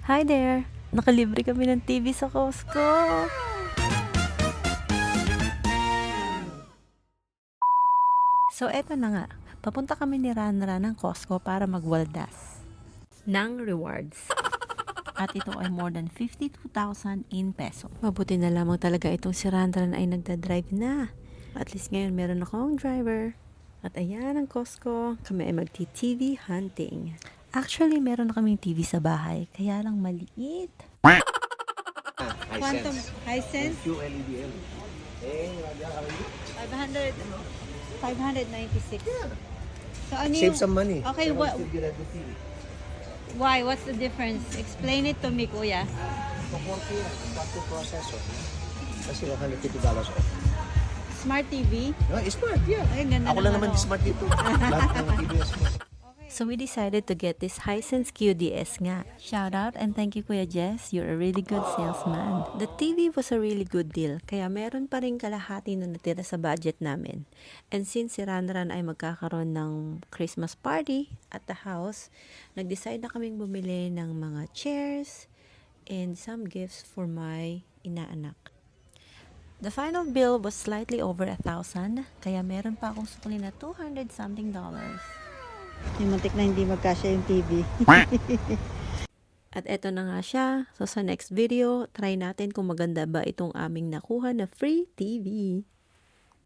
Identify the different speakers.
Speaker 1: Hi there! Nakalibre kami ng TV sa Costco. So, eto na nga. Papunta kami ni Ranra ng Costco para magwaldas ng rewards. At ito ay more than 52,000 in peso. Mabuti na lamang talaga itong si Ranran ay nagda-drive na. At least ngayon meron akong driver. At ayan ang Costco. Kami ay magti-TV hunting. Actually, meron na kaming TV sa bahay. Kaya lang maliit. Quantum Hisense?
Speaker 2: QLEDL.
Speaker 1: 500, 596. So, ano
Speaker 2: Save
Speaker 1: yung...
Speaker 2: some money.
Speaker 1: Okay,
Speaker 2: Pero
Speaker 1: what...
Speaker 2: still get a good TV.
Speaker 1: Why? What's the difference? Explain it to me, kuya.
Speaker 2: So, 40 yan. Quantum processor. Kasi $150 off.
Speaker 1: Smart TV?
Speaker 2: No, smart, yeah.
Speaker 1: Ay, ganda
Speaker 2: Ako lang
Speaker 1: ng
Speaker 2: naman
Speaker 1: ano.
Speaker 2: smart dito. Lahat ng TV is smart. So
Speaker 1: we decided to get this Hisense QDS nga. Shout out and thank you Kuya Jess, you're a really good salesman. The TV was a really good deal, kaya meron pa rin kalahati na natira sa budget namin. And since si Ranran ay magkakaroon ng Christmas party at the house, nag-decide na kaming bumili ng mga chairs and some gifts for my inaanak. The final bill was slightly over 1,000, kaya meron pa akong sukli na $200 something.
Speaker 3: Yung muntik na hindi magkasya yung TV.
Speaker 1: At eto na nga siya. So sa next video, try natin kung maganda ba itong aming nakuha na free TV.